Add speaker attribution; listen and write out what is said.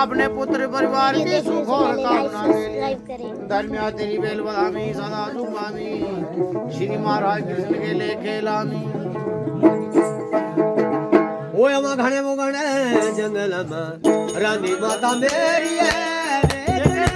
Speaker 1: अपने पुत्र परिवार की सुख और कामना के लिए धर्मिया तेरी बेल बधामी सदा झुमामी श्री महाराज कृष्ण के लेके लामी
Speaker 2: घने वो घने जंगल में रानी माता मेरी है